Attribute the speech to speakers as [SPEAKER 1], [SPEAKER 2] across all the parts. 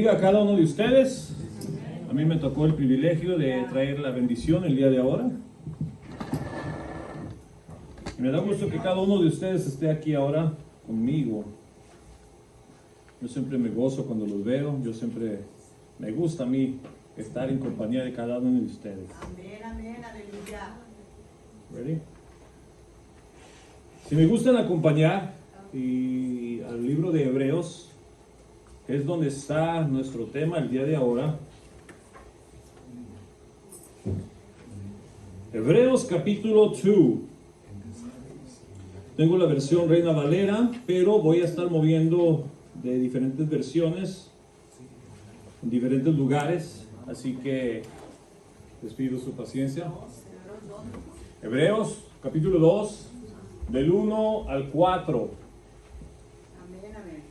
[SPEAKER 1] bendiga a cada uno de ustedes. A mí me tocó el privilegio de traer la bendición el día de ahora. Y me da gusto que cada uno de ustedes esté aquí ahora conmigo. Yo siempre me gozo cuando los veo. Yo siempre me gusta a mí estar en compañía de cada uno de ustedes.
[SPEAKER 2] Amén, amén, aleluya.
[SPEAKER 1] Ready? Si me gustan acompañar y al libro de Hebreos, que es donde está nuestro tema el día de ahora. Hebreos capítulo 2. Tengo la versión Reina Valera, pero voy a estar moviendo de diferentes versiones en diferentes lugares, así que les pido su paciencia. Hebreos capítulo 2, del 1 al 4.
[SPEAKER 2] Amén, amén.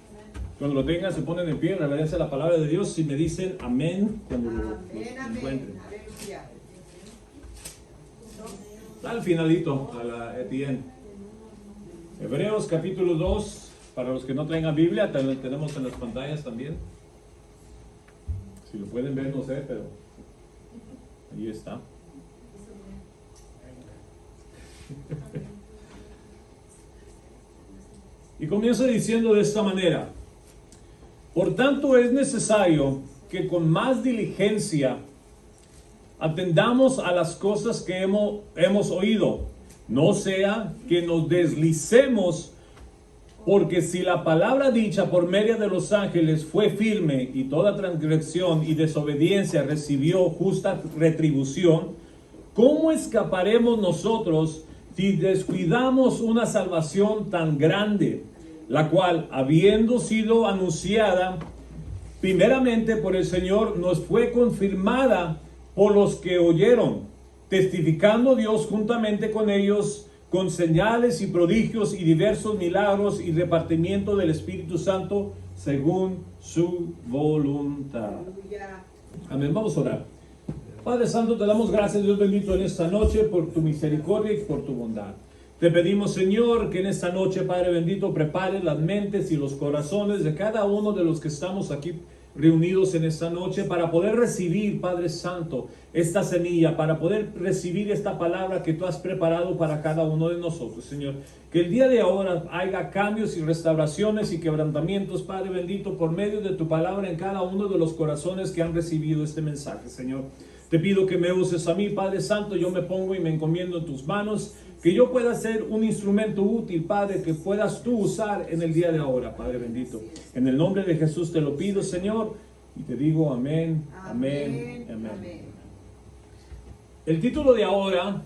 [SPEAKER 1] Cuando lo tengan, se ponen en pie en reverencia a la palabra de Dios y me dicen amén cuando lo
[SPEAKER 2] Amén, amén,
[SPEAKER 1] encuentren.
[SPEAKER 2] aleluya.
[SPEAKER 1] Al finalito, a la Etienne. Hebreos capítulo 2, para los que no tengan Biblia, también tenemos en las pantallas también. Si lo pueden ver, no sé, pero ahí está. Y comienza diciendo de esta manera: por tanto es necesario que con más diligencia atendamos a las cosas que hemos oído, no sea que nos deslicemos, porque si la palabra dicha por medio de los ángeles fue firme y toda transgresión y desobediencia recibió justa retribución, ¿cómo escaparemos nosotros si descuidamos una salvación tan grande, la cual, habiendo sido anunciada primeramente por el Señor, nos fue confirmada por los que oyeron, testificando Dios juntamente con ellos con señales y prodigios y diversos milagros y repartimiento del Espíritu Santo según su voluntad?
[SPEAKER 2] Aleluya.
[SPEAKER 1] Amén. Vamos a orar. Padre Santo, te damos gracias, Dios bendito, en esta noche por tu misericordia y por tu bondad. Te pedimos, Señor, que en esta noche, Padre bendito, prepare las mentes y los corazones de cada uno de los que estamos aquí reunidos en esta noche para poder recibir, Padre Santo, esta semilla, para poder recibir esta palabra que tú has preparado para cada uno de nosotros, Señor. Que el día de ahora haya cambios y restauraciones y quebrantamientos, Padre bendito, por medio de tu palabra en cada uno de los corazones que han recibido este mensaje, Señor. Te pido que me uses a mí, Padre Santo. Yo me pongo y me encomiendo en tus manos, que yo pueda ser un instrumento útil, Padre, que puedas tú usar en el día de ahora, Padre bendito. En el nombre de Jesús te lo pido, Señor, y te digo amén, amén, amén.
[SPEAKER 2] Amén.
[SPEAKER 1] El título de ahora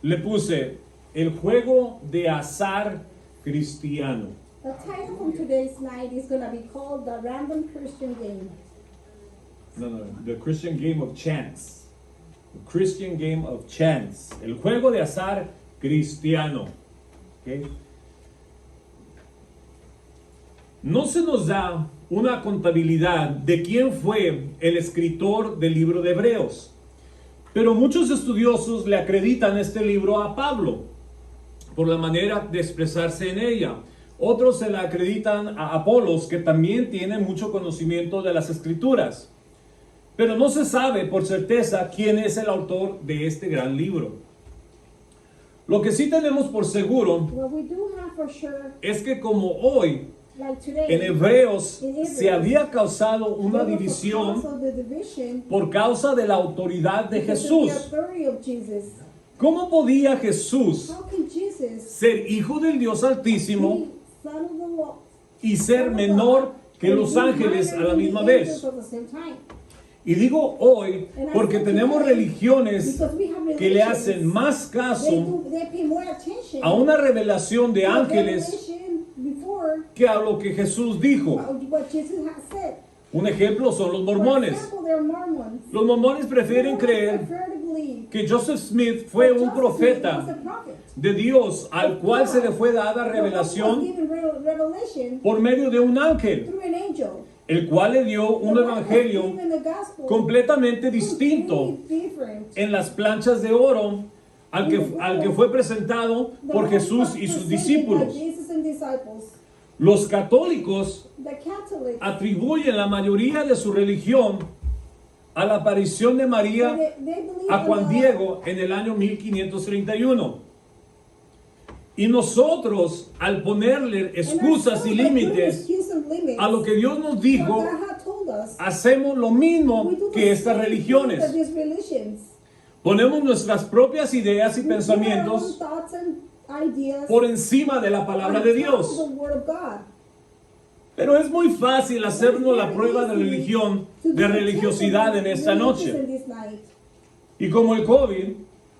[SPEAKER 1] le puse el juego de azar cristiano.
[SPEAKER 3] The title from today's night is going to be called The Random Christian Game.
[SPEAKER 1] No, the Christian game of chance. The Christian game of chance. El juego de azar cristiano. ¿Okay? No se nos da una contabilidad de quién fue el escritor del libro de Hebreos, pero muchos estudiosos le acreditan este libro a Pablo por la manera de expresarse en ella. Otros se la acreditan a Apolos, que también tiene mucho conocimiento de las escrituras. Pero no se sabe por certeza quién es el autor de este gran libro. Lo que sí tenemos por seguro
[SPEAKER 3] What we do have for sure,
[SPEAKER 1] es que como hoy
[SPEAKER 3] like today,
[SPEAKER 1] en Hebreos
[SPEAKER 3] in Hebrews,
[SPEAKER 1] se había causado una
[SPEAKER 3] there was a
[SPEAKER 1] división
[SPEAKER 3] cause of the division
[SPEAKER 1] por causa de la autoridad de
[SPEAKER 3] because of the
[SPEAKER 1] Jesús.
[SPEAKER 3] authority of Jesus.
[SPEAKER 1] ¿Cómo podía Jesús
[SPEAKER 3] How can Jesus
[SPEAKER 1] ser hijo del Dios Altísimo
[SPEAKER 3] be son of the Lord
[SPEAKER 1] y ser menor que los ángeles a la misma vez?
[SPEAKER 3] at the same time?
[SPEAKER 1] Y digo hoy porque tenemos religiones
[SPEAKER 3] Because we have
[SPEAKER 1] que le
[SPEAKER 3] religions,
[SPEAKER 1] hacen más caso
[SPEAKER 3] they pay more attention
[SPEAKER 1] a una revelación de
[SPEAKER 3] to
[SPEAKER 1] ángeles
[SPEAKER 3] revelation before
[SPEAKER 1] que a lo que Jesús dijo.
[SPEAKER 3] what Jesus has said.
[SPEAKER 1] Un ejemplo son los
[SPEAKER 3] For
[SPEAKER 1] mormones.
[SPEAKER 3] example, they're Mormons.
[SPEAKER 1] Los mormones prefieren creer
[SPEAKER 3] Prefer to believe
[SPEAKER 1] que Joseph Smith fue un
[SPEAKER 3] Joseph Smith was
[SPEAKER 1] profeta
[SPEAKER 3] a prophet.
[SPEAKER 1] de Dios al cual se le fue dada
[SPEAKER 3] Was
[SPEAKER 1] revelación
[SPEAKER 3] given revelation
[SPEAKER 1] por medio de un ángel,
[SPEAKER 3] through an angel.
[SPEAKER 1] el cual le dio un
[SPEAKER 3] The one that
[SPEAKER 1] evangelio
[SPEAKER 3] gave him the gospel
[SPEAKER 1] completamente distinto
[SPEAKER 3] completely different.
[SPEAKER 1] en las planchas de oro al que fue presentado
[SPEAKER 3] The
[SPEAKER 1] por
[SPEAKER 3] one
[SPEAKER 1] Jesús
[SPEAKER 3] was
[SPEAKER 1] y sus
[SPEAKER 3] presented by
[SPEAKER 1] discípulos.
[SPEAKER 3] Jesus and disciples.
[SPEAKER 1] Los católicos
[SPEAKER 3] The Catholics,
[SPEAKER 1] atribuyen la mayoría de su religión a la aparición de María
[SPEAKER 3] they believe
[SPEAKER 1] a
[SPEAKER 3] in
[SPEAKER 1] Juan
[SPEAKER 3] the-
[SPEAKER 1] Diego en el año 1531. Y nosotros, al ponerle
[SPEAKER 3] and
[SPEAKER 1] excusas y
[SPEAKER 3] ourselves, by putting
[SPEAKER 1] límites
[SPEAKER 3] excuse and limits,
[SPEAKER 1] a lo que Dios nos
[SPEAKER 3] what
[SPEAKER 1] dijo,
[SPEAKER 3] God had told us,
[SPEAKER 1] hacemos lo mismo
[SPEAKER 3] we do the
[SPEAKER 1] que estas
[SPEAKER 3] same thing
[SPEAKER 1] religiones.
[SPEAKER 3] that these religions.
[SPEAKER 1] Ponemos nuestras propias ideas y
[SPEAKER 3] We put our own
[SPEAKER 1] pensamientos
[SPEAKER 3] thoughts and ideas
[SPEAKER 1] por encima de la palabra
[SPEAKER 3] on
[SPEAKER 1] de
[SPEAKER 3] top
[SPEAKER 1] Dios.
[SPEAKER 3] of the Word of God.
[SPEAKER 1] Pero es muy fácil hacernos la prueba de religión, de religiosidad en esta noche. Y como el COVID,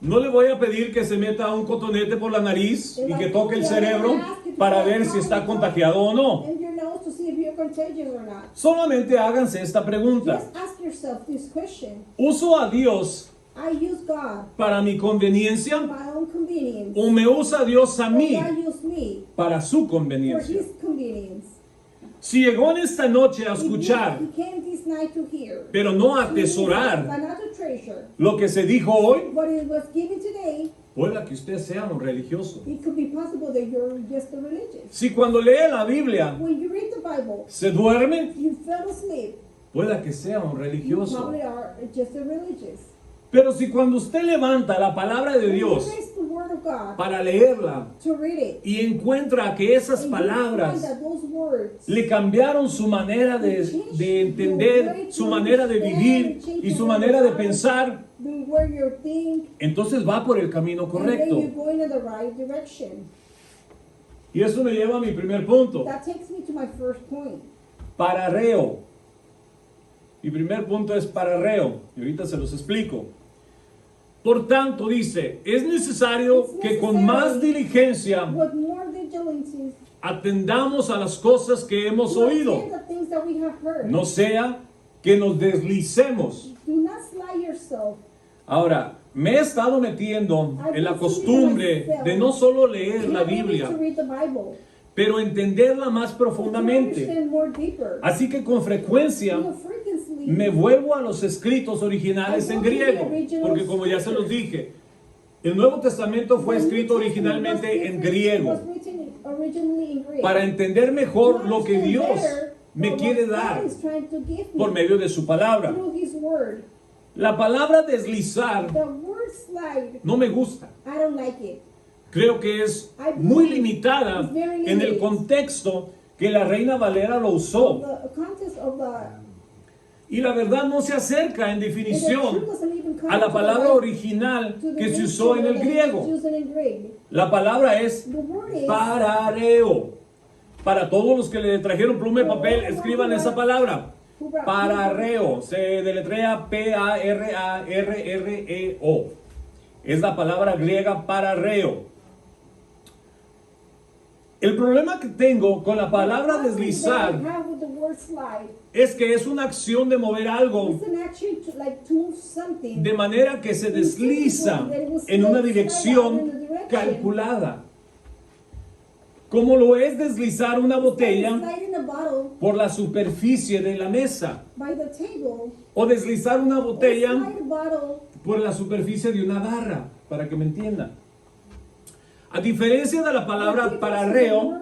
[SPEAKER 1] no le voy a pedir que se meta un cotonete por la nariz y que toque el cerebro para ver si está contagiado o no.
[SPEAKER 3] In your nose to see if you're contagious or not.
[SPEAKER 1] Solamente háganse esta pregunta.
[SPEAKER 3] Just ask yourself this question.
[SPEAKER 1] ¿Uso a Dios
[SPEAKER 3] I use God
[SPEAKER 1] para mi
[SPEAKER 3] for
[SPEAKER 1] conveniencia
[SPEAKER 3] my own convenience.
[SPEAKER 1] o me usa Dios a
[SPEAKER 3] Or
[SPEAKER 1] mí
[SPEAKER 3] God use me
[SPEAKER 1] para su
[SPEAKER 3] for
[SPEAKER 1] conveniencia?
[SPEAKER 3] His convenience.
[SPEAKER 1] Si llegó en esta noche a
[SPEAKER 3] If
[SPEAKER 1] escuchar,
[SPEAKER 3] He came this night to hear.
[SPEAKER 1] pero no a
[SPEAKER 3] But
[SPEAKER 1] atesorar
[SPEAKER 3] not to treasure.
[SPEAKER 1] lo que se dijo hoy,
[SPEAKER 3] What it was given today,
[SPEAKER 1] pueda que usted sea un religioso.
[SPEAKER 3] it could be possible that you're just a religious.
[SPEAKER 1] Si cuando lee la Biblia
[SPEAKER 3] When you read the Bible,
[SPEAKER 1] se duerme,
[SPEAKER 3] you fell asleep.
[SPEAKER 1] pueda que sea un
[SPEAKER 3] You
[SPEAKER 1] religioso.
[SPEAKER 3] probably are just a religious.
[SPEAKER 1] Pero si cuando usted levanta la palabra de
[SPEAKER 3] When
[SPEAKER 1] Dios
[SPEAKER 3] you raise the Word of God
[SPEAKER 1] para leerla
[SPEAKER 3] to read it,
[SPEAKER 1] y encuentra que esas
[SPEAKER 3] and you
[SPEAKER 1] palabras
[SPEAKER 3] find that those words
[SPEAKER 1] le cambiaron su manera de entender, su manera de vivir y su manera de pensar,
[SPEAKER 3] the where you think,
[SPEAKER 1] entonces va por el camino
[SPEAKER 3] and then
[SPEAKER 1] correcto.
[SPEAKER 3] you're going in the right direction.
[SPEAKER 1] Y eso me lleva a mi primer punto.
[SPEAKER 3] That takes me to my first point.
[SPEAKER 1] Pararreo. Mi primer punto es pararreo. Y ahorita se los explico. Por tanto, dice, es necesario que con más diligencia
[SPEAKER 3] With more vigilance,
[SPEAKER 1] atendamos a las cosas que hemos
[SPEAKER 3] to
[SPEAKER 1] oído.
[SPEAKER 3] attend the things that we have heard.
[SPEAKER 1] No sea que nos deslicemos.
[SPEAKER 3] Do not slide yourself.
[SPEAKER 1] Ahora, me he estado metiendo en la costumbre de no solo leer la
[SPEAKER 3] Not only
[SPEAKER 1] Biblia,
[SPEAKER 3] to read the Bible,
[SPEAKER 1] pero entenderla más
[SPEAKER 3] but to
[SPEAKER 1] profundamente.
[SPEAKER 3] understand more deeper.
[SPEAKER 1] Así que con frecuencia
[SPEAKER 3] More frequently,
[SPEAKER 1] me vuelvo a los escritos originales en griego, porque como ya se los dije, el Nuevo Testamento fue escrito originalmente en griego,
[SPEAKER 3] It was written originally in Greek.
[SPEAKER 1] para entender mejor
[SPEAKER 3] To
[SPEAKER 1] lo que
[SPEAKER 3] understand
[SPEAKER 1] Dios
[SPEAKER 3] better
[SPEAKER 1] me
[SPEAKER 3] what
[SPEAKER 1] quiere
[SPEAKER 3] God
[SPEAKER 1] dar
[SPEAKER 3] is trying to give me
[SPEAKER 1] por medio de su palabra.
[SPEAKER 3] through His Word.
[SPEAKER 1] La palabra deslizar
[SPEAKER 3] The word slide,
[SPEAKER 1] no me gusta.
[SPEAKER 3] I don't like it.
[SPEAKER 1] Creo que es muy limitada en el contexto que la Reina Valera lo usó.
[SPEAKER 3] The context of the
[SPEAKER 1] Y la verdad no se acerca en
[SPEAKER 3] the
[SPEAKER 1] definición
[SPEAKER 3] truth doesn't even come
[SPEAKER 1] a la
[SPEAKER 3] to
[SPEAKER 1] palabra
[SPEAKER 3] the-
[SPEAKER 1] original
[SPEAKER 3] to the
[SPEAKER 1] que se
[SPEAKER 3] Greek
[SPEAKER 1] usó en el
[SPEAKER 3] that is
[SPEAKER 1] griego.
[SPEAKER 3] used in Greek.
[SPEAKER 1] La palabra es
[SPEAKER 3] The word is
[SPEAKER 1] parareo. Para todos los que le trajeron pluma y papel, escriban esa palabra. Parareo. Se deletrea P-A-R-A-R-R-E-O. Es la palabra griega parareo. El problema que tengo con la palabra deslizar
[SPEAKER 3] That I have with the word slide.
[SPEAKER 1] es que es una acción de mover algo
[SPEAKER 3] It's an action to move something.
[SPEAKER 1] de manera que se desliza en una dirección calculada. Como lo es deslizar una botella
[SPEAKER 3] Slide in a bottle
[SPEAKER 1] por la superficie de la mesa,
[SPEAKER 3] by the table.
[SPEAKER 1] o deslizar una botella
[SPEAKER 3] Slide a bottle
[SPEAKER 1] por la superficie de una barra, para que me entiendan. A diferencia de la palabra pararreo,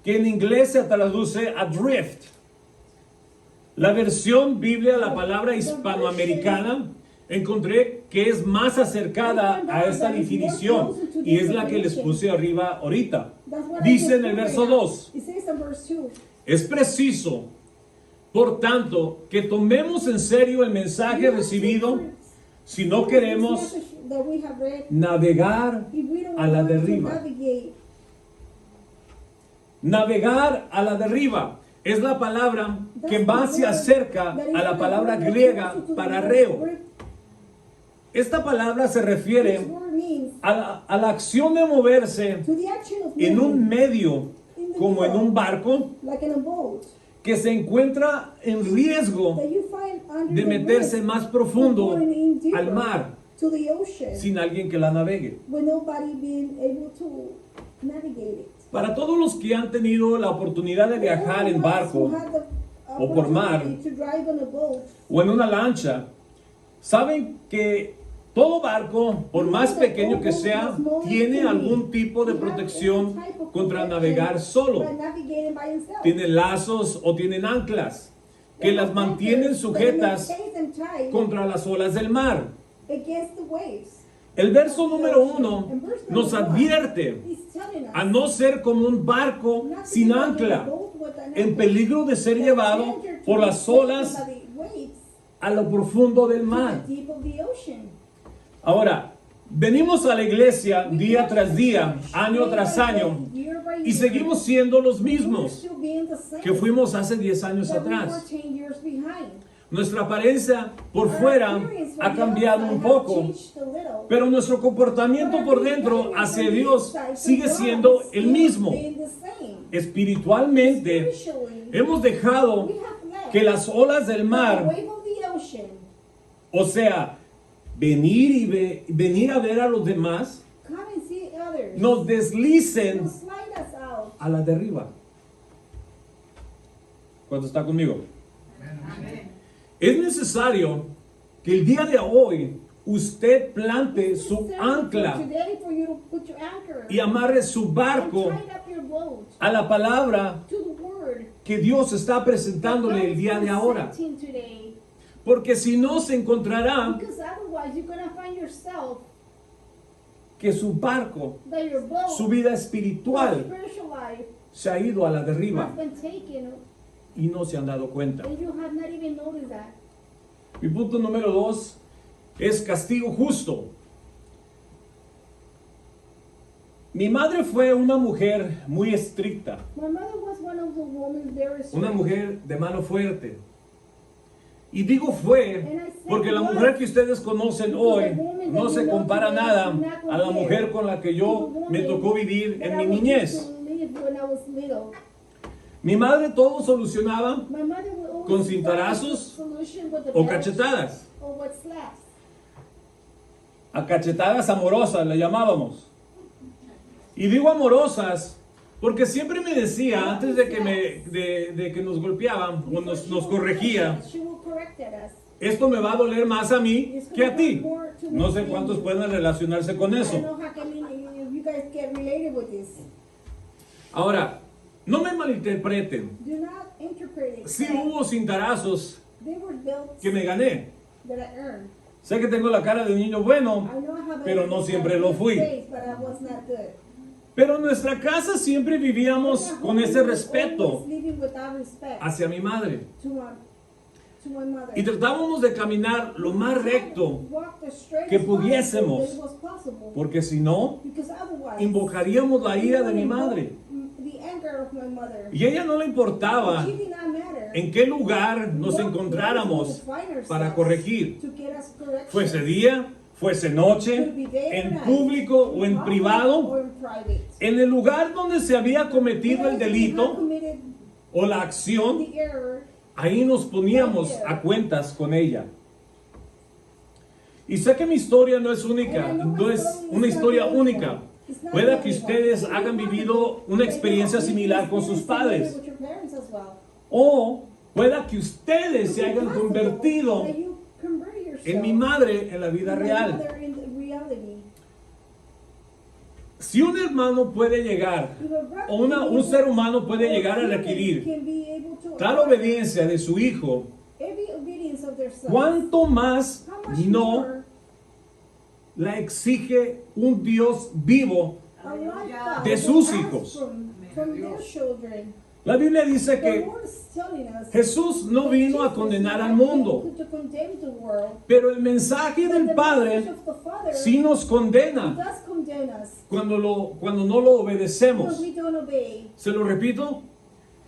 [SPEAKER 1] que en inglés se traduce adrift, la versión Biblia, la palabra hispanoamericana, encontré que es más acercada a esta definición y es la que les puse arriba ahorita.
[SPEAKER 3] That's what I
[SPEAKER 1] Dice
[SPEAKER 3] just
[SPEAKER 1] en el
[SPEAKER 3] put
[SPEAKER 1] verso
[SPEAKER 3] right now.
[SPEAKER 1] 2,
[SPEAKER 3] It says in verse 2.
[SPEAKER 1] es preciso, por tanto, que tomemos en serio el mensaje recibido si no queremos
[SPEAKER 3] That we have read,
[SPEAKER 1] navegar
[SPEAKER 3] if we don't
[SPEAKER 1] a la
[SPEAKER 3] want to
[SPEAKER 1] deriva.
[SPEAKER 3] navigate.
[SPEAKER 1] Navegar a la deriva es la palabra que más se acerca a la palabra griega pararreo. Esta palabra se
[SPEAKER 3] This
[SPEAKER 1] refiere
[SPEAKER 3] word means
[SPEAKER 1] a la acción de moverse
[SPEAKER 3] to the action of
[SPEAKER 1] en un
[SPEAKER 3] moving,
[SPEAKER 1] medio, como en un barco,
[SPEAKER 3] like in a boat,
[SPEAKER 1] que se encuentra en riesgo
[SPEAKER 3] that you find under
[SPEAKER 1] de
[SPEAKER 3] the
[SPEAKER 1] meterse
[SPEAKER 3] risk
[SPEAKER 1] más
[SPEAKER 3] of
[SPEAKER 1] profundo
[SPEAKER 3] going in deeper
[SPEAKER 1] al mar
[SPEAKER 3] to the ocean,
[SPEAKER 1] sin alguien que la navegue.
[SPEAKER 3] with nobody being able to navigate it.
[SPEAKER 1] Para todos los que han tenido la oportunidad de viajar en barco o por mar,
[SPEAKER 3] to drive on a boat,
[SPEAKER 1] o en una lancha, saben que Todo barco, por más pequeño que sea, tiene algún tipo de protección contra navegar solo. Tienen lazos o tienen anclas que las mantienen sujetas contra las olas del mar. El verso número 1 nos advierte a no ser como un barco sin ancla, en peligro de ser llevado por las olas a lo profundo del mar. Ahora, venimos a la iglesia día tras día, año tras año, y seguimos siendo los mismos que fuimos hace 10 años atrás. Nuestra apariencia por fuera ha cambiado un poco, pero nuestro comportamiento por dentro hacia Dios sigue siendo el mismo. Espiritualmente, hemos dejado que las olas del mar, o sea, venir a ver a los demás, nos deslicen a la derriba. ¿Cuánto está conmigo?
[SPEAKER 2] Amén.
[SPEAKER 1] Es necesario que el día de hoy usted plante su ancla y amarre su barco a la palabra que Dios está presentándole el día de ahora. Porque si no, se encontrará que su barco, su vida espiritual, se ha ido a la derriba y no se han dado cuenta. Mi punto número 2 es castigo justo. Mi madre fue una mujer muy estricta, una mujer de mano fuerte. Y digo fue porque la mujer que ustedes conocen hoy no se compara nada a la mujer con la que yo me tocó vivir en mi niñez. Mi madre todo solucionaba con cintarazos o cachetadas. A cachetadas amorosas le llamábamos. Y digo amorosas porque siempre me decía, antes de que nos golpeaban o nos corregía, esto me va a doler más a mí que a ti. No sé cuántos pueden relacionarse con eso. Ahora, no me malinterpreten. Sí hubo cintarazos que me gané. Sé que tengo la cara de niño bueno, pero no siempre lo fui. Pero en nuestra casa siempre vivíamos con ese respeto hacia mi madre. Y tratábamos de caminar lo más recto que pudiésemos, porque si no, invocaríamos la ira de mi madre. Y a ella no le importaba en qué lugar nos encontráramos para corregir, fuese día, fuese noche, en público o en privado, en el lugar donde se había cometido el delito o la acción, ahí nos poníamos a cuentas con ella. Y sé que mi historia no es única, no es una historia única. Puede que ustedes hayan vivido una experiencia similar con sus padres. O pueda que ustedes se hayan convertido en mi madre en la vida real. Si un hermano puede llegar, o un ser humano puede llegar a requerir tal obediencia de su hijo, ¿cuánto más no la exige un Dios vivo de sus hijos? La Biblia dice que Jesús no vino a condenar al mundo, pero el mensaje del Padre sí nos condena cuando no lo obedecemos. Se lo repito,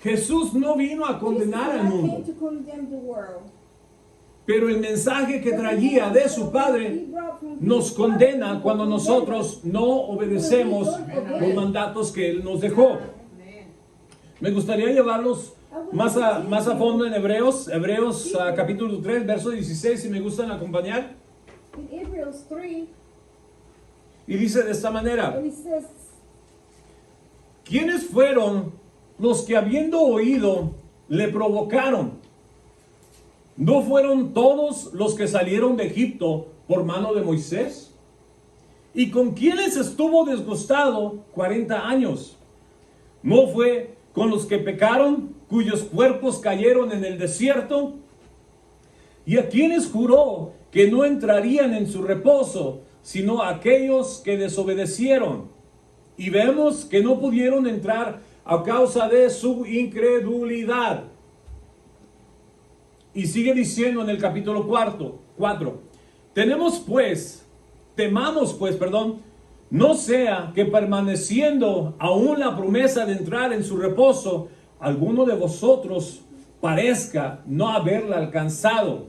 [SPEAKER 1] Jesús no vino a condenar al mundo, pero el mensaje que traía de su Padre nos condena cuando nosotros no obedecemos los mandatos que Él nos dejó. Me gustaría llevarlos más a fondo en Hebreos capítulo 3, verso 16, si me gustan acompañar. Y dice de esta manera: ¿quiénes fueron los que habiendo oído le provocaron? ¿No fueron todos los que salieron de Egipto por mano de Moisés? ¿Y con quiénes estuvo disgustado 40 años? ¿No fue con los que pecaron, cuyos cuerpos cayeron en el desierto? ¿Y a quienes juró que no entrarían en su reposo, sino a aquellos que desobedecieron? Y vemos que no pudieron entrar a causa de su incredulidad. Y sigue diciendo en el capítulo 4, temamos pues, no sea que permaneciendo aún la promesa de entrar en su reposo, alguno de vosotros parezca no haberla alcanzado.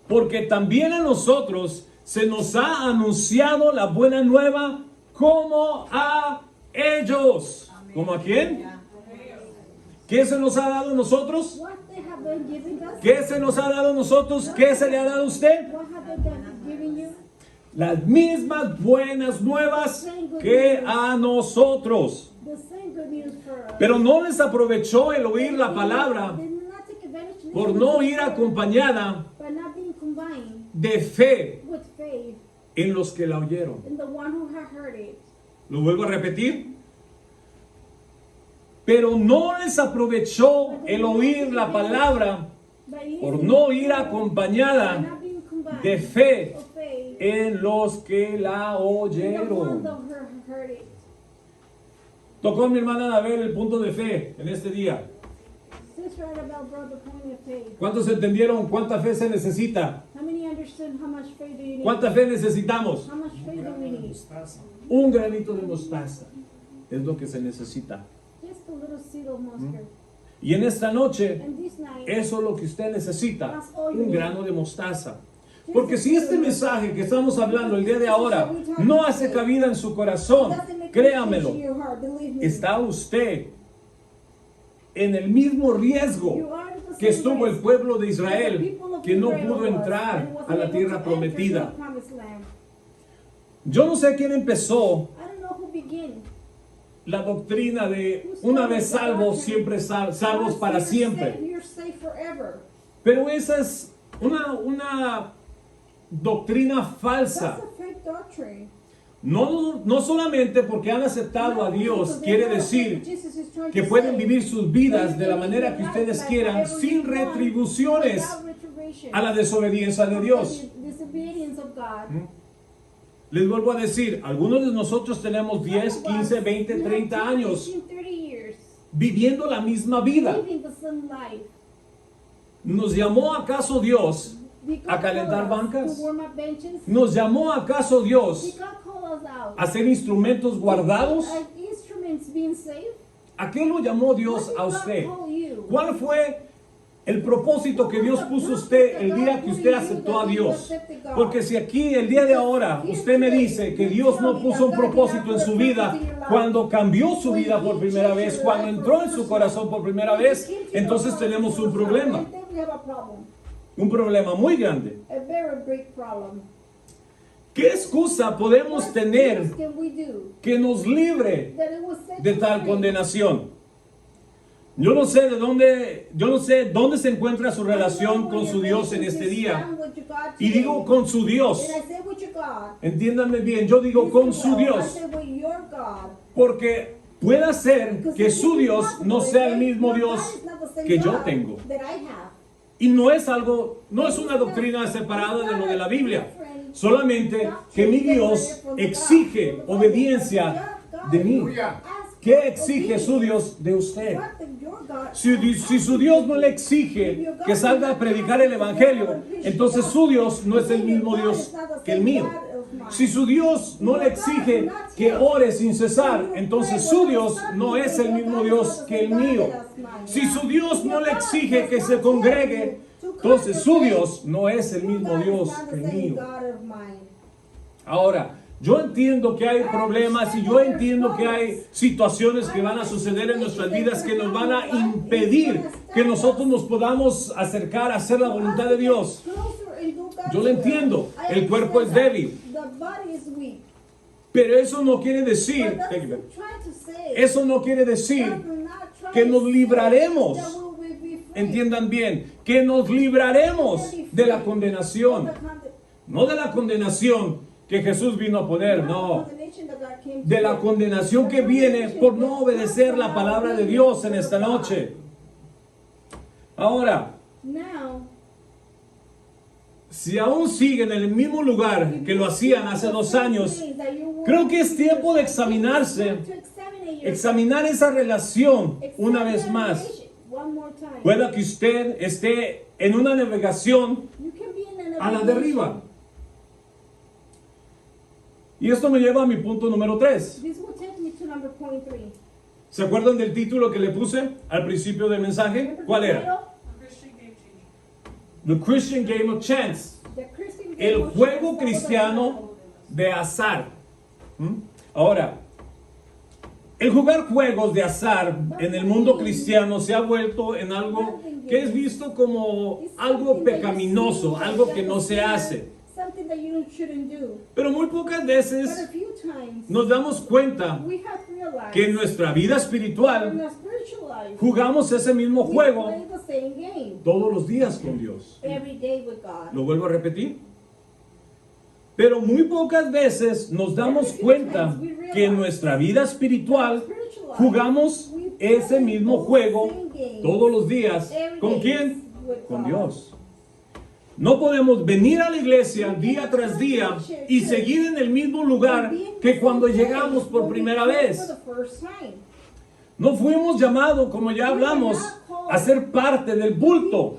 [SPEAKER 1] Porque también a nosotros se nos ha anunciado la buena nueva como a ellos. ¿Como a quién? ¿Qué se nos ha dado a nosotros?
[SPEAKER 3] What they have been giving us?
[SPEAKER 1] ¿Qué se nos ha dado a nosotros? ¿Qué se le ha dado a usted?
[SPEAKER 3] What have they been giving you?
[SPEAKER 1] Las mismas buenas nuevas que a nosotros.
[SPEAKER 3] The same good news for us.
[SPEAKER 1] Pero no les aprovechó el oír la palabra
[SPEAKER 3] They did not take advantage of
[SPEAKER 1] por
[SPEAKER 3] it
[SPEAKER 1] no ir acompañada
[SPEAKER 3] by not being combined
[SPEAKER 1] de fe
[SPEAKER 3] with faith
[SPEAKER 1] en los que la oyeron.
[SPEAKER 3] in the one who had heard it.
[SPEAKER 1] Lo vuelvo a repetir. Pero no les aprovechó el oír la palabra
[SPEAKER 3] By
[SPEAKER 1] por
[SPEAKER 3] listening
[SPEAKER 1] no ir
[SPEAKER 3] by
[SPEAKER 1] acompañada
[SPEAKER 3] not being combined
[SPEAKER 1] de fe
[SPEAKER 3] of faith
[SPEAKER 1] en los que la
[SPEAKER 3] in the one
[SPEAKER 1] oyeron.
[SPEAKER 3] that heard it.
[SPEAKER 1] Tocó mi hermana a ver el punto de fe en este día.
[SPEAKER 3] Sister Annabelle brought the point of faith.
[SPEAKER 1] ¿Cuántos entendieron cuánta fe se necesita?
[SPEAKER 3] How many understood how much faith do you need?
[SPEAKER 1] ¿Cuánta fe necesitamos?
[SPEAKER 3] How much faith do we need?
[SPEAKER 1] Un granito de mostaza es lo que se necesita.
[SPEAKER 3] Just a little seed of mustard.
[SPEAKER 1] Y en esta noche,
[SPEAKER 3] And this night,
[SPEAKER 1] eso es lo que usted necesita, un grano de mostaza. Porque si este mensaje que estamos hablando el día de ahora no hace cabida en su corazón, créamelo, está usted en el mismo riesgo que estuvo el pueblo de Israel, que no pudo entrar a la tierra prometida. Yo no sé quién empezó
[SPEAKER 3] I don't know who began.
[SPEAKER 1] la doctrina de una vez salvos, siempre salvos para siempre.
[SPEAKER 3] You're safe forever.
[SPEAKER 1] Pero esa es una doctrina falsa.
[SPEAKER 3] That's a fake doctrine.
[SPEAKER 1] No solamente porque han aceptado a Dios quiere decir que pueden vivir sus vidas de la manera que ustedes quieran sin retribuciones a la desobediencia de Dios.
[SPEAKER 3] Disobedience of God.
[SPEAKER 1] Les vuelvo a decir, algunos de nosotros tenemos 10, 15, 20, 30 años
[SPEAKER 3] 30 years
[SPEAKER 1] viviendo la misma vida.
[SPEAKER 3] living the same life.
[SPEAKER 1] ¿Nos llamó acaso Dios
[SPEAKER 3] Did God
[SPEAKER 1] a calentar
[SPEAKER 3] call us
[SPEAKER 1] bancas?
[SPEAKER 3] to warm up benches?
[SPEAKER 1] ¿Nos llamó acaso Dios
[SPEAKER 3] Did God call us out?
[SPEAKER 1] a ser instrumentos guardados?
[SPEAKER 3] Like instruments being saved?
[SPEAKER 1] ¿A qué lo llamó Dios
[SPEAKER 3] What did
[SPEAKER 1] a
[SPEAKER 3] God
[SPEAKER 1] usted?
[SPEAKER 3] call you?
[SPEAKER 1] ¿Cuál fue el propósito que Dios puso a usted el día que usted aceptó a Dios? Porque si aquí el día de ahora usted me dice que Dios no puso un propósito en su vida cuando cambió su vida por primera vez, cuando entró en su corazón por primera vez, entonces tenemos un problema.
[SPEAKER 3] We have a problem.
[SPEAKER 1] Un problema muy grande.
[SPEAKER 3] A very big problem.
[SPEAKER 1] ¿Qué excusa podemos
[SPEAKER 3] What
[SPEAKER 1] tener
[SPEAKER 3] things can we do
[SPEAKER 1] que nos libre
[SPEAKER 3] that it will set
[SPEAKER 1] de
[SPEAKER 3] you
[SPEAKER 1] tal
[SPEAKER 3] free?
[SPEAKER 1] condenación? Yo no sé dónde se encuentra su relación con su Dios en este día. Y digo con su Dios.
[SPEAKER 3] And I say with your God.
[SPEAKER 1] Entiéndanme bien, yo digo con su
[SPEAKER 3] I
[SPEAKER 1] Dios.
[SPEAKER 3] say with your God.
[SPEAKER 1] Porque puede ser
[SPEAKER 3] Because
[SPEAKER 1] que
[SPEAKER 3] it
[SPEAKER 1] su
[SPEAKER 3] could be
[SPEAKER 1] Dios
[SPEAKER 3] possible
[SPEAKER 1] no sea el
[SPEAKER 3] that
[SPEAKER 1] mismo
[SPEAKER 3] your
[SPEAKER 1] Dios
[SPEAKER 3] God is not the same
[SPEAKER 1] que yo
[SPEAKER 3] God
[SPEAKER 1] tengo.
[SPEAKER 3] that I have.
[SPEAKER 1] Y no es una doctrina separada de lo de la Biblia. Solamente que mi Dios exige obediencia de mí. ¿Qué exige su Dios de usted?
[SPEAKER 3] What did your God
[SPEAKER 1] Si su Dios no le exige que salga a predicar el Evangelio, entonces su Dios no es el mismo Dios que el mío. Si su Dios no le exige que ore sin cesar, entonces su Dios no es el mismo Dios que el mío. Si su Dios no le exige que se congregue, entonces su Dios no es el mismo Dios que el mío. Ahora, yo entiendo que hay problemas y yo entiendo que hay situaciones que van a suceder en nuestras vidas que nos van a impedir que nosotros nos podamos acercar a hacer la voluntad de Dios. Yo lo entiendo, el cuerpo es débil. Pero eso no quiere decir, que nos libraremos, entiendan bien, que nos libraremos de la condenación. No de la condenación que Jesús vino a poner, no. De la condenación que viene por no obedecer la palabra de Dios en esta noche. Ahora,
[SPEAKER 3] Now,
[SPEAKER 1] si aún siguen en el mismo lugar que lo hacían hace 2 años, creo que es tiempo de examinarse, examinar esa relación una vez más. Pueda que usted esté en una navegación a la deriva. Y esto me lleva a mi punto número 3.
[SPEAKER 3] This will take me to number point 3.
[SPEAKER 1] ¿Se acuerdan del título que le puse al principio del mensaje? ¿Cuál era? The Christian Game of Chance. El juego cristiano de azar. Ahora, el jugar juegos de azar en el mundo cristiano se ha vuelto en algo que es visto como algo pecaminoso, algo que no se hace.
[SPEAKER 3] Something that you shouldn't do.
[SPEAKER 1] Pero muy pocas
[SPEAKER 3] But
[SPEAKER 1] veces
[SPEAKER 3] a few times
[SPEAKER 1] nos damos cuenta
[SPEAKER 3] we have realized
[SPEAKER 1] que en nuestra vida
[SPEAKER 3] in
[SPEAKER 1] espiritual
[SPEAKER 3] our spiritual life
[SPEAKER 1] jugamos ese mismo
[SPEAKER 3] we
[SPEAKER 1] juego
[SPEAKER 3] play the same game
[SPEAKER 1] todos los días con Dios.
[SPEAKER 3] every day with God.
[SPEAKER 1] Lo vuelvo a repetir. Pero muy pocas veces nos damos cuenta que en nuestra vida espiritual jugamos ese mismo juego todos los días. ¿Con quién? Con Dios. No podemos venir a la iglesia día tras día y seguir en el mismo lugar que cuando llegamos por primera vez. No fuimos llamados, como ya hablamos, a ser parte del bulto.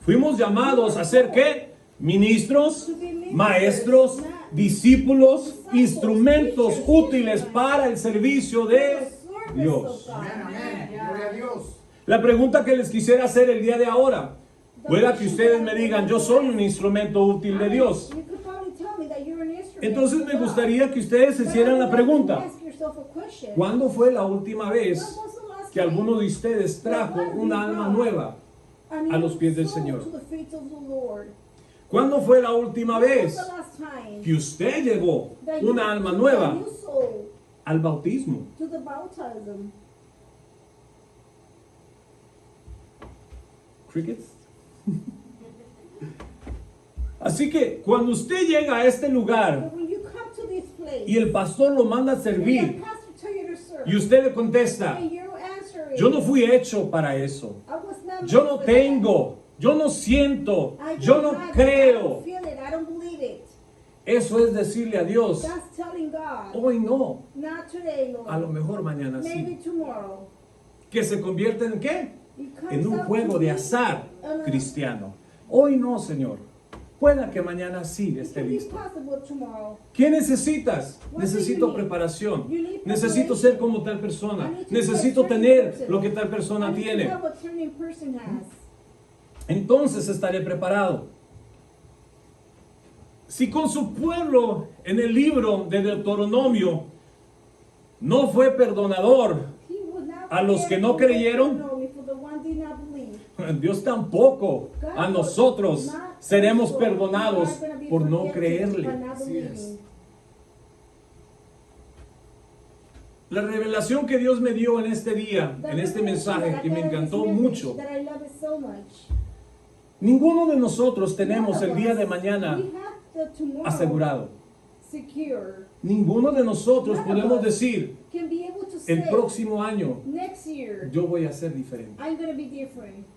[SPEAKER 1] Fuimos llamados a ser ¿qué? Ministros, maestros, discípulos, instrumentos útiles para el servicio de Dios.
[SPEAKER 4] Amén. Gloria a Dios.
[SPEAKER 1] La pregunta que les quisiera hacer el día de ahora, pueda que ustedes me digan, yo soy un instrumento útil de Dios. Entonces me gustaría que ustedes se hicieran la pregunta, ¿cuándo fue la última vez que alguno de ustedes trajo una alma nueva a los pies del Señor? ¿Cuándo fue la última vez que usted llevó una alma nueva al bautismo? Crickets. Así que cuando usted llega a este lugar y el pastor lo manda a servir y usted le contesta, yo no fui hecho para eso, yo no tengo, yo no siento, yo no creo. Eso es decirle a Dios, hoy no, a lo mejor mañana sí. Que se convierte en ¿qué? En un juego de azar cristiano. Hoy no, Señor. Pueda que mañana sí esté listo. ¿Qué necesitas? Necesito preparación. Necesito ser como tal persona. Necesito tener lo que tal persona tiene. Entonces estaré preparado. Si con su pueblo en el libro de Deuteronomio no fue perdonador a los que no creyeron, Dios tampoco a nosotros seremos perdonados por no creerle. Así es. La revelación que Dios me dio en este día, en este mensaje, que me encantó mucho. Ninguno de nosotros tenemos el día de mañana asegurado. Ninguno de nosotros podemos decir, el próximo año yo voy a ser diferente.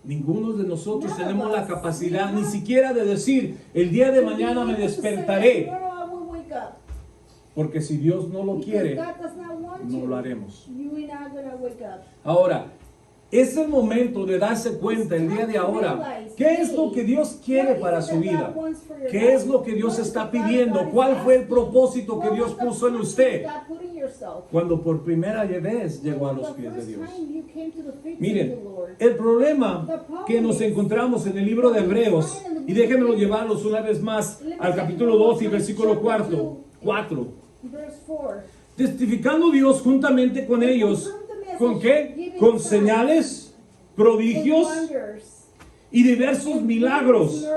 [SPEAKER 1] Ninguno de nosotros tenemos la capacidad ni siquiera de decir, el día de mañana me despertaré. Porque si Dios no lo quiere, no lo haremos. Ahora, es el momento de darse cuenta el día de ahora. ¿Qué es lo que Dios quiere para su vida? ¿Qué es lo que Dios está pidiendo? ¿Cuál fue el propósito que Dios puso en usted cuando por primera vez llegó a los pies de Dios? Miren, el problema que nos encontramos en el libro de Hebreos, y déjenmelo llevarlos una vez más al capítulo 2 y versículo 4. Testificando Dios juntamente con ellos, ¿con qué? Con señales, prodigios y diversos milagros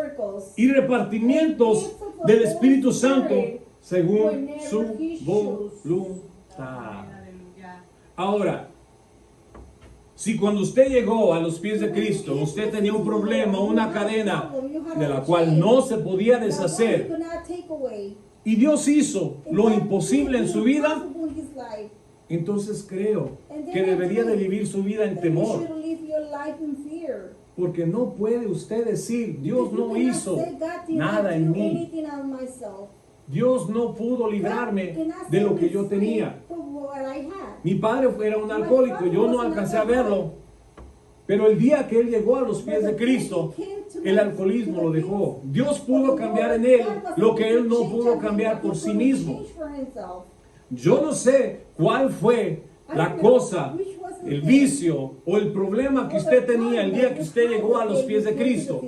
[SPEAKER 1] y repartimientos del Espíritu Santo según su voluntad. Ahora, Si cuando usted llegó a los pies de Cristo, usted tenía un problema, una cadena de la cual no se podía deshacer, y Dios hizo lo imposible en su vida, entonces creo que debería de vivir su vida en temor. Porque no puede usted decir, Dios no hizo nada en mí. Dios no pudo librarme de lo que yo tenía. Mi padre era un alcohólico, yo no alcancé a verlo. Pero el día que él llegó a los pies de Cristo, el alcoholismo lo dejó. Dios pudo cambiar en él lo que él no pudo cambiar por sí mismo. Yo no sé cuál fue la cosa, el vicio o el problema que usted tenía el día que usted llegó a los pies de Cristo.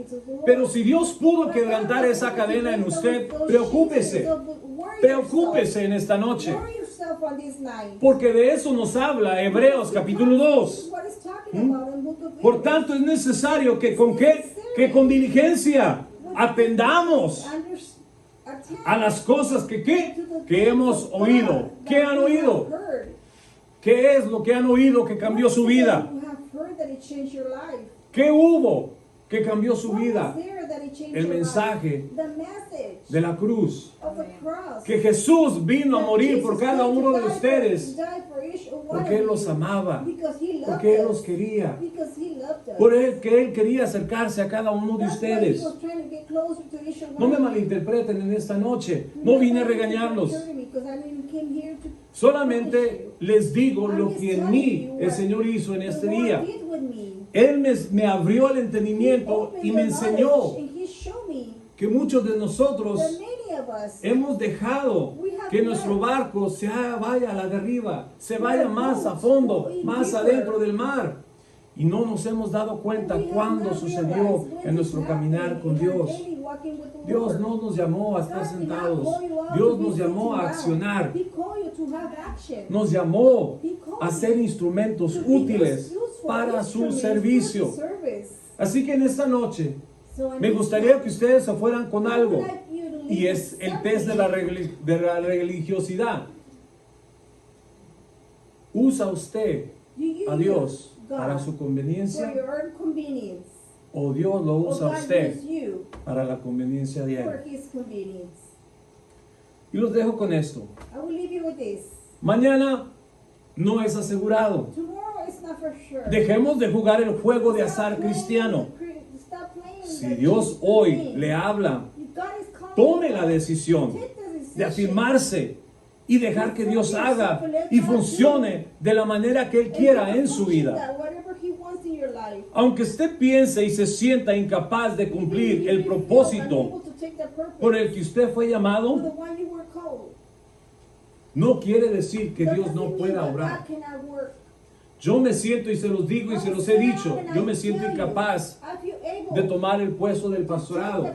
[SPEAKER 1] Pero si Dios pudo quebrantar esa cadena en usted, preocúpese. Preocúpese en esta noche. Porque de eso nos habla Hebreos capítulo 2. Por tanto es necesario que con qué, que con diligencia atendamos a las cosas que hemos oído. ¿Qué han oído? ¿Qué es lo que han oído que cambió su vida? ¿Qué hubo que cambió su vida? El mensaje de la cruz. Que Jesús vino a morir por cada uno de ustedes. Porque Él los amaba. Porque Él los quería. Porque Él quería acercarse a cada uno de ustedes. No me malinterpreten en esta noche. No vine a regañarlos. Solamente les digo lo que en mí el Señor hizo en este día. Él me abrió el entendimiento y me enseñó que muchos de nosotros hemos dejado que nuestro barco se vaya a la deriva, se vaya más a fondo, más adentro del mar. Y no nos hemos dado cuenta cuándo sucedió en nuestro caminar con Dios. Dios no nos llamó a estar sentados. Dios nos llamó a accionar. Nos llamó a ser instrumentos útiles para su servicio. Así que en esta noche me gustaría que ustedes se fueran con algo. Y es el test de la religiosidad. ¿Usa usted a Dios para su conveniencia? ¿O Dios lo usa a usted para la conveniencia de Él? Y los dejo con esto. Mañana no es asegurado. Dejemos de jugar el juego de azar cristiano. Si Dios hoy le habla, tome la decisión de afirmarse y dejar que Dios haga y funcione de la manera que Él quiera en su vida. Aunque usted piense y se sienta incapaz de cumplir el propósito por el que usted fue llamado, no quiere decir que Dios no pueda obrar. Yo me siento, y se los digo y se los he dicho, yo me siento incapaz de tomar el puesto del pastorado.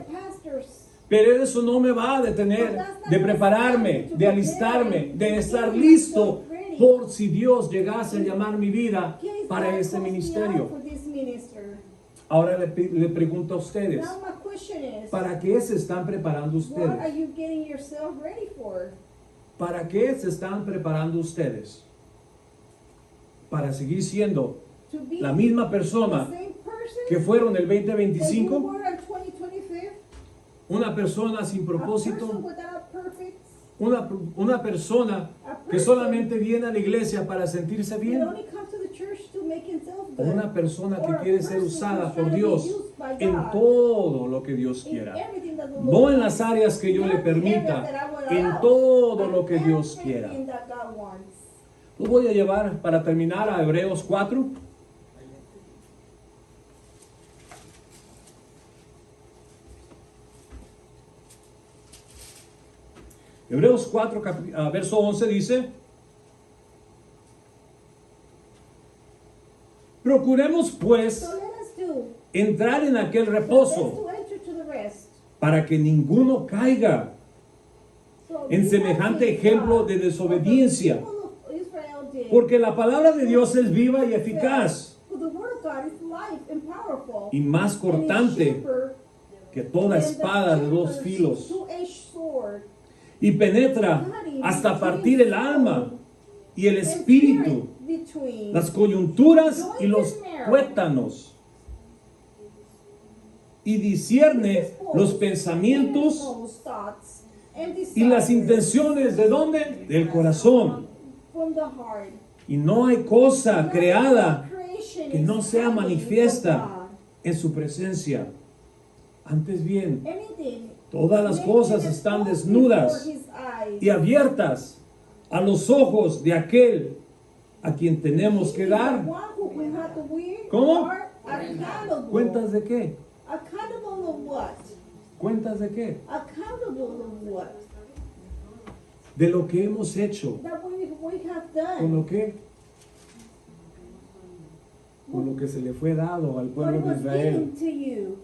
[SPEAKER 1] Pero eso no me va a detener de prepararme, de alistarme, de estar listo por si Dios llegase a llamar mi vida para este ministerio. Ahora le pregunto a ustedes, ¿para qué se están preparando ustedes? ¿Para qué se están preparando ustedes? ¿Para seguir siendo la misma persona que fueron el 2025? Una persona sin propósito, una persona que solamente viene a la iglesia para sentirse bien, o una persona que quiere ser usada por Dios en todo lo que Dios quiera, no en las áreas que yo le permita, en todo lo que Dios quiera. Lo voy a llevar para terminar a Hebreos 4. Hebreos 4, verso 11 dice: procuremos pues entrar en aquel reposo, para que ninguno caiga en semejante ejemplo de desobediencia. Porque la palabra de Dios es viva y eficaz, y más cortante que toda espada de dos filos, y penetra hasta partir el alma y el espíritu,
[SPEAKER 3] between
[SPEAKER 1] las coyunturas y los tuétanos, y discierne los pensamientos
[SPEAKER 3] innermost thoughts and
[SPEAKER 1] y las
[SPEAKER 3] desires
[SPEAKER 1] intenciones, ¿de dónde? Del corazón.
[SPEAKER 3] from the heart.
[SPEAKER 1] Y no hay cosa creada
[SPEAKER 3] Creation
[SPEAKER 1] que
[SPEAKER 3] is
[SPEAKER 1] no sea
[SPEAKER 3] hiding
[SPEAKER 1] manifiesta
[SPEAKER 3] from God.
[SPEAKER 1] en su presencia. Antes bien,
[SPEAKER 3] Anything
[SPEAKER 1] todas las cosas están desnudas y abiertas a los ojos de aquel a quien tenemos que dar. ¿Cómo? ¿Cuentas de qué?
[SPEAKER 3] Accountable of what?
[SPEAKER 1] ¿Cuentas de qué?
[SPEAKER 3] Accountable of what?
[SPEAKER 1] De lo que hemos hecho.
[SPEAKER 3] That we have
[SPEAKER 1] ¿Con
[SPEAKER 3] done.
[SPEAKER 1] lo que? Con lo que se le fue dado al
[SPEAKER 3] What
[SPEAKER 1] pueblo de
[SPEAKER 3] was
[SPEAKER 1] Israel,
[SPEAKER 3] given to you.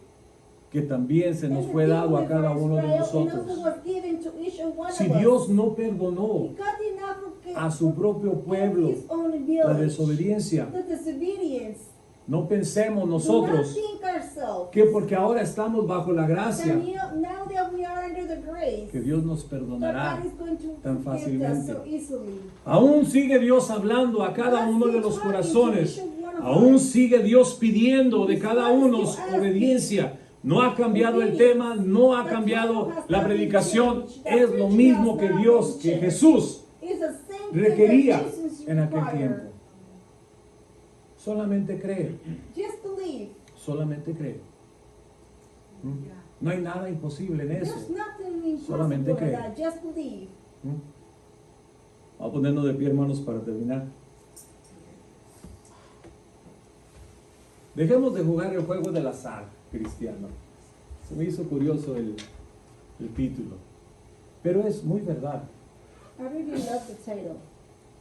[SPEAKER 1] que también se nos
[SPEAKER 3] And
[SPEAKER 1] fue
[SPEAKER 3] the
[SPEAKER 1] dado a
[SPEAKER 3] people
[SPEAKER 1] cada
[SPEAKER 3] of
[SPEAKER 1] uno de
[SPEAKER 3] Israel, and also
[SPEAKER 1] nosotros.
[SPEAKER 3] was given to each one
[SPEAKER 1] Si
[SPEAKER 3] of us.
[SPEAKER 1] Dios no perdonó
[SPEAKER 3] God did not forget
[SPEAKER 1] a su propio pueblo
[SPEAKER 3] his own
[SPEAKER 1] la
[SPEAKER 3] village,
[SPEAKER 1] desobediencia,
[SPEAKER 3] the disobedience.
[SPEAKER 1] no pensemos
[SPEAKER 3] Do not
[SPEAKER 1] nosotros
[SPEAKER 3] think ourselves
[SPEAKER 1] que porque ahora estamos bajo la
[SPEAKER 3] that
[SPEAKER 1] gracia,
[SPEAKER 3] now that we are under the grace,
[SPEAKER 1] que Dios nos
[SPEAKER 3] that
[SPEAKER 1] perdonará
[SPEAKER 3] God is going to
[SPEAKER 1] tan
[SPEAKER 3] forgive us
[SPEAKER 1] fácilmente.
[SPEAKER 3] so easily.
[SPEAKER 1] Aún sigue Dios hablando a cada
[SPEAKER 3] God
[SPEAKER 1] uno de
[SPEAKER 3] still
[SPEAKER 1] los
[SPEAKER 3] talking to
[SPEAKER 1] corazones.
[SPEAKER 3] each one of
[SPEAKER 1] Aún
[SPEAKER 3] us.
[SPEAKER 1] sigue Dios pidiendo de cada
[SPEAKER 3] God
[SPEAKER 1] uno
[SPEAKER 3] still asking.
[SPEAKER 1] obediencia. No ha cambiado el tema, no ha cambiado la predicación. Es lo mismo que Dios, que Jesús
[SPEAKER 3] It's the same thing
[SPEAKER 1] requería
[SPEAKER 3] that Jesus
[SPEAKER 1] en aquel
[SPEAKER 3] required.
[SPEAKER 1] tiempo. Solamente cree,
[SPEAKER 3] Just believe.
[SPEAKER 1] solamente cree. ¿Mm? No hay nada imposible en eso.
[SPEAKER 3] There's nothing
[SPEAKER 1] Solamente
[SPEAKER 3] impossible
[SPEAKER 1] cree.
[SPEAKER 3] in that. Just believe.
[SPEAKER 1] ¿Mm? Vamos a ponernos de pie, hermanos, para terminar. Dejemos de jugar el juego del azar cristiano. Se me hizo curioso el título. Pero es muy verdad.
[SPEAKER 3] I really love the title.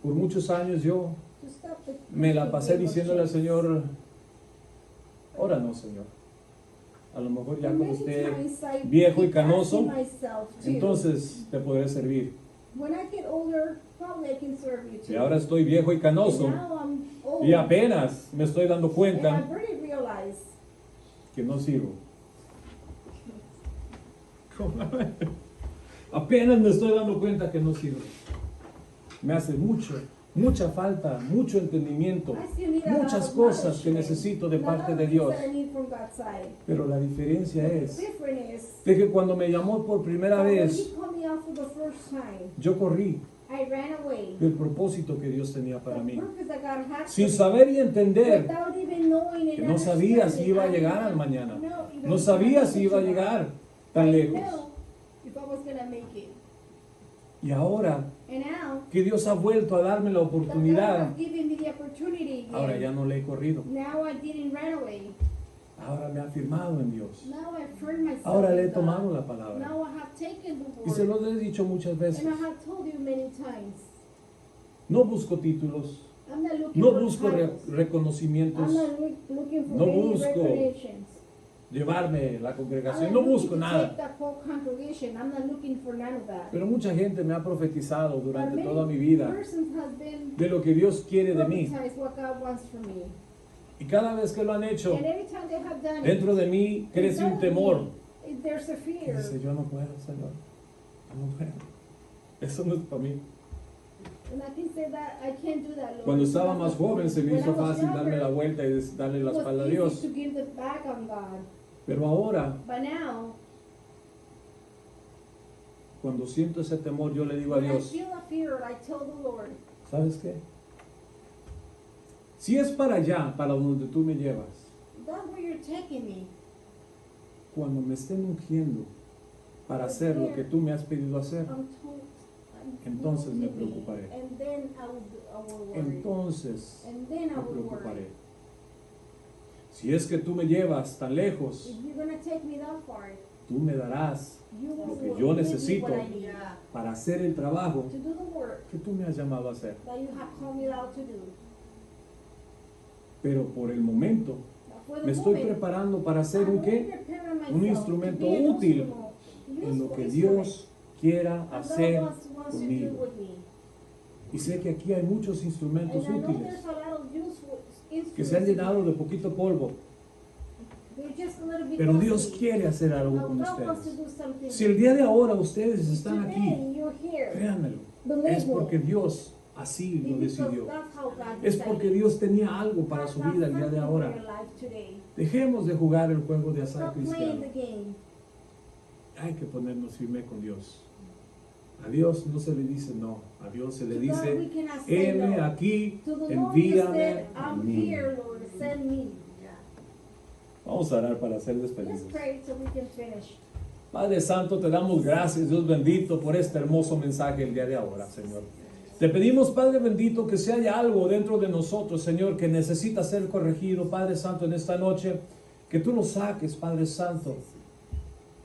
[SPEAKER 1] Por muchos años yo
[SPEAKER 3] To stop the
[SPEAKER 1] me la pasé
[SPEAKER 3] Christian
[SPEAKER 1] diciéndole al
[SPEAKER 3] game of
[SPEAKER 1] Señor, ahora no, Señor. A lo mejor ya
[SPEAKER 3] chance.
[SPEAKER 1] cuando
[SPEAKER 3] Many
[SPEAKER 1] esté
[SPEAKER 3] times I
[SPEAKER 1] viejo y
[SPEAKER 3] keep
[SPEAKER 1] canoso,
[SPEAKER 3] asking myself, too,
[SPEAKER 1] entonces te podré servir.
[SPEAKER 3] when I get older, probably I can serve you too.
[SPEAKER 1] Y ahora estoy viejo y canoso
[SPEAKER 3] And now I'm old,
[SPEAKER 1] y apenas me estoy dando
[SPEAKER 3] and I
[SPEAKER 1] cuenta
[SPEAKER 3] really realize
[SPEAKER 1] que no sirvo. Apenas me estoy dando cuenta que no sirvo. Me hace mucha falta, mucho entendimiento,
[SPEAKER 3] I still need a lot
[SPEAKER 1] muchas
[SPEAKER 3] of
[SPEAKER 1] cosas que
[SPEAKER 3] knowledge
[SPEAKER 1] necesito de
[SPEAKER 3] and a lot
[SPEAKER 1] parte
[SPEAKER 3] of
[SPEAKER 1] de
[SPEAKER 3] things
[SPEAKER 1] Dios.
[SPEAKER 3] that I need from God's side.
[SPEAKER 1] Pero la diferencia
[SPEAKER 3] The
[SPEAKER 1] es
[SPEAKER 3] difference is
[SPEAKER 1] de que cuando me llamó por primera
[SPEAKER 3] that when
[SPEAKER 1] vez,
[SPEAKER 3] He called me out for the first time,
[SPEAKER 1] yo corrí
[SPEAKER 3] I ran away.
[SPEAKER 1] del propósito que Dios tenía para
[SPEAKER 3] The
[SPEAKER 1] mí,
[SPEAKER 3] purpose that God had
[SPEAKER 1] sin
[SPEAKER 3] for me,
[SPEAKER 1] saber y entender
[SPEAKER 3] without even knowing and
[SPEAKER 1] que no sabía si iba a
[SPEAKER 3] understanding.
[SPEAKER 1] llegar
[SPEAKER 3] I
[SPEAKER 1] al mañana,
[SPEAKER 3] didn't know if I
[SPEAKER 1] no
[SPEAKER 3] was
[SPEAKER 1] sabía
[SPEAKER 3] gonna
[SPEAKER 1] si iba a
[SPEAKER 3] make it.
[SPEAKER 1] llegar
[SPEAKER 3] I
[SPEAKER 1] tan
[SPEAKER 3] didn't
[SPEAKER 1] lejos.
[SPEAKER 3] know if I was gonna make it.
[SPEAKER 1] Y ahora
[SPEAKER 3] And now
[SPEAKER 1] que Dios ha vuelto a darme la
[SPEAKER 3] that God
[SPEAKER 1] oportunidad,
[SPEAKER 3] has given me the opportunity again.
[SPEAKER 1] ahora ya no le he corrido.
[SPEAKER 3] Now I didn't run away.
[SPEAKER 1] Ahora me ha afirmado en Dios.
[SPEAKER 3] Now I've turned myself
[SPEAKER 1] Ahora le he
[SPEAKER 3] in God.
[SPEAKER 1] tomado la palabra.
[SPEAKER 3] Now I have taken the word.
[SPEAKER 1] Y se lo he dicho muchas veces.
[SPEAKER 3] And I have told you many times.
[SPEAKER 1] No busco títulos,
[SPEAKER 3] I'm not looking
[SPEAKER 1] no
[SPEAKER 3] for
[SPEAKER 1] busco
[SPEAKER 3] titles.
[SPEAKER 1] reconocimientos,
[SPEAKER 3] I'm not looking for
[SPEAKER 1] No
[SPEAKER 3] any
[SPEAKER 1] busco
[SPEAKER 3] recognitions.
[SPEAKER 1] llevarme la
[SPEAKER 3] I'm
[SPEAKER 1] congregación,
[SPEAKER 3] not
[SPEAKER 1] no busco
[SPEAKER 3] looking to
[SPEAKER 1] nada.
[SPEAKER 3] take the whole congregation. I'm not looking for none of that.
[SPEAKER 1] Pero mucha gente me ha profetizado
[SPEAKER 3] But
[SPEAKER 1] durante
[SPEAKER 3] many
[SPEAKER 1] toda mi vida
[SPEAKER 3] persons have been
[SPEAKER 1] de lo que Dios quiere de mí.
[SPEAKER 3] prophesied what God wants from me.
[SPEAKER 1] Y cada vez que lo han hecho,
[SPEAKER 3] And every time they have done
[SPEAKER 1] dentro
[SPEAKER 3] it,
[SPEAKER 1] de mí crece un
[SPEAKER 3] inside of
[SPEAKER 1] temor.
[SPEAKER 3] me, there's a
[SPEAKER 1] Que
[SPEAKER 3] fear.
[SPEAKER 1] dice, yo no puedo, Señor. Yo no puedo. Eso no es para mí.
[SPEAKER 3] And I can say that I can't do that, Lord.
[SPEAKER 1] Cuando estaba
[SPEAKER 3] That's
[SPEAKER 1] más
[SPEAKER 3] not
[SPEAKER 1] joven se me
[SPEAKER 3] When
[SPEAKER 1] hizo
[SPEAKER 3] I was
[SPEAKER 1] fácil darme la
[SPEAKER 3] younger,
[SPEAKER 1] vuelta y darle la
[SPEAKER 3] it was
[SPEAKER 1] espalda a
[SPEAKER 3] easy
[SPEAKER 1] Dios.
[SPEAKER 3] to give the back on God.
[SPEAKER 1] Pero ahora,
[SPEAKER 3] But now,
[SPEAKER 1] cuando siento ese temor, yo le digo a
[SPEAKER 3] when I
[SPEAKER 1] Dios,
[SPEAKER 3] feel a fear, I tell the Lord,
[SPEAKER 1] ¿sabes qué? Si es para allá, para donde tú me llevas,
[SPEAKER 3] that's where you're taking me.
[SPEAKER 1] cuando me estén ungiendo para hacer lo que tú me has pedido hacer, Entonces me preocuparé.
[SPEAKER 3] And then I will worry.
[SPEAKER 1] entonces
[SPEAKER 3] And then I
[SPEAKER 1] me
[SPEAKER 3] will
[SPEAKER 1] preocuparé.
[SPEAKER 3] worry.
[SPEAKER 1] Si es que tú me llevas tan lejos,
[SPEAKER 3] If you're gonna take me that far,
[SPEAKER 1] tú me darás
[SPEAKER 3] you will
[SPEAKER 1] lo que
[SPEAKER 3] give
[SPEAKER 1] yo
[SPEAKER 3] me
[SPEAKER 1] necesito
[SPEAKER 3] what I need
[SPEAKER 1] para hacer el trabajo
[SPEAKER 3] to do the work
[SPEAKER 1] que tú me has llamado a hacer.
[SPEAKER 3] that you have called me out to do.
[SPEAKER 1] Pero por el momento
[SPEAKER 3] But for the
[SPEAKER 1] me estoy
[SPEAKER 3] moment,
[SPEAKER 1] preparando para hacer
[SPEAKER 3] I'm
[SPEAKER 1] un
[SPEAKER 3] only
[SPEAKER 1] qué?
[SPEAKER 3] preparing myself
[SPEAKER 1] Un
[SPEAKER 3] to
[SPEAKER 1] instrumento
[SPEAKER 3] be an
[SPEAKER 1] útil
[SPEAKER 3] instrument,
[SPEAKER 1] En lo
[SPEAKER 3] useful
[SPEAKER 1] que
[SPEAKER 3] instrument
[SPEAKER 1] Dios quiera
[SPEAKER 3] that God
[SPEAKER 1] hacer
[SPEAKER 3] wants to do
[SPEAKER 1] conmigo.
[SPEAKER 3] with me.
[SPEAKER 1] Y sé que aquí hay muchos instrumentos
[SPEAKER 3] And I know
[SPEAKER 1] útiles
[SPEAKER 3] there's a lot of useful
[SPEAKER 1] que se han
[SPEAKER 3] instruments.
[SPEAKER 1] llenado de poquito polvo,
[SPEAKER 3] They're just a little bit
[SPEAKER 1] pero Dios
[SPEAKER 3] dusty.
[SPEAKER 1] quiere hacer algo
[SPEAKER 3] But
[SPEAKER 1] con
[SPEAKER 3] God wants to
[SPEAKER 1] ustedes.
[SPEAKER 3] do something.
[SPEAKER 1] Si el día de ahora ustedes están aquí,
[SPEAKER 3] Today you're here.
[SPEAKER 1] créanmelo,
[SPEAKER 3] Believe
[SPEAKER 1] es porque
[SPEAKER 3] me.
[SPEAKER 1] Dios así lo
[SPEAKER 3] Because
[SPEAKER 1] decidió.
[SPEAKER 3] that's how God
[SPEAKER 1] Es
[SPEAKER 3] decided.
[SPEAKER 1] porque Dios tenía algo para su
[SPEAKER 3] God
[SPEAKER 1] vida el
[SPEAKER 3] has
[SPEAKER 1] día de
[SPEAKER 3] something for
[SPEAKER 1] ahora.
[SPEAKER 3] your life today.
[SPEAKER 1] Dejemos de jugar el juego de azar
[SPEAKER 3] Stop playing
[SPEAKER 1] cristiano.
[SPEAKER 3] the game.
[SPEAKER 1] Hay que ponernos firme con Dios. A Dios no se le dice no. A Dios se le
[SPEAKER 3] To God we
[SPEAKER 1] dice,
[SPEAKER 3] cannot say
[SPEAKER 1] heme
[SPEAKER 3] no.
[SPEAKER 1] aquí,
[SPEAKER 3] To the Lord you
[SPEAKER 1] envíame
[SPEAKER 3] said,
[SPEAKER 1] a
[SPEAKER 3] I'm
[SPEAKER 1] mí.
[SPEAKER 3] here, Lord, send me.
[SPEAKER 1] Vamos a orar para hacer
[SPEAKER 3] Let's
[SPEAKER 1] despedidos.
[SPEAKER 3] pray so we can finish.
[SPEAKER 1] Padre Santo, te damos gracias, Dios bendito, por este hermoso mensaje el día de ahora, Señor. Te pedimos, Padre bendito, que si hay algo dentro de nosotros, Señor, que necesita ser corregido, Padre Santo, en esta noche, que tú lo saques, Padre Santo.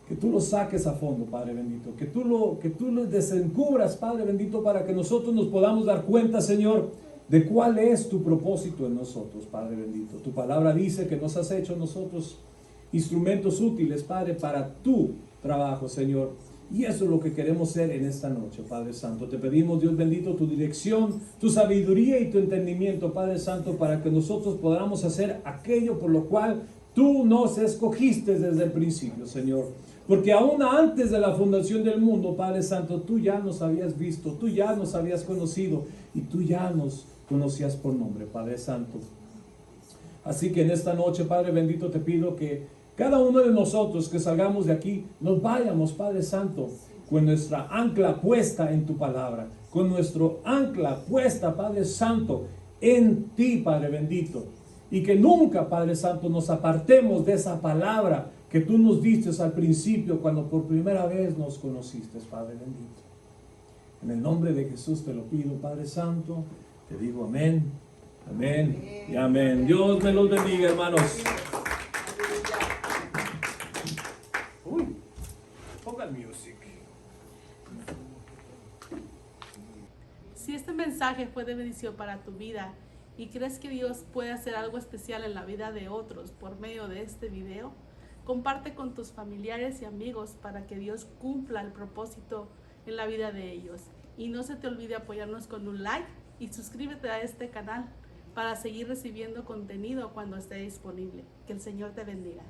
[SPEAKER 1] Que tú lo saques a fondo, Padre bendito. Que tú lo desencubras, Padre bendito, para que nosotros nos podamos dar cuenta, Señor, de cuál es tu propósito en nosotros, Padre bendito. Tu palabra dice que nos has hecho nosotros instrumentos útiles, Padre, para tu trabajo, Señor. Y eso es lo que queremos ser en esta noche, Padre Santo. Te pedimos, Dios bendito, tu dirección, tu sabiduría y tu entendimiento, Padre Santo, para que nosotros podamos hacer aquello por lo cual tú nos escogiste desde el principio, Señor. Porque aún antes de la fundación del mundo, Padre Santo, tú ya nos habías visto, tú ya nos habías conocido y tú ya nos conocías por nombre, Padre Santo. Así que en esta noche, Padre bendito, te pido que cada uno de nosotros que salgamos de aquí, nos vayamos, Padre Santo, con nuestra ancla puesta en tu palabra, con nuestro ancla puesta, Padre Santo, en ti, Padre bendito. Y que nunca, Padre Santo, nos apartemos de esa palabra que tú nos diste al principio cuando por primera vez nos conociste, Padre bendito. En el nombre de Jesús te lo pido, Padre Santo, te digo amén, amén y amén. Dios me los bendiga, hermanos. Uy, pongan music.
[SPEAKER 5] Si este mensaje fue de bendición para tu vida y crees que Dios puede hacer algo especial en la vida de otros por medio de este video, comparte con tus familiares y amigos para que Dios cumpla el propósito en la vida de ellos. Y no se te olvide apoyarnos con un like y suscríbete a este canal para seguir recibiendo contenido cuando esté disponible. Que el Señor te bendiga.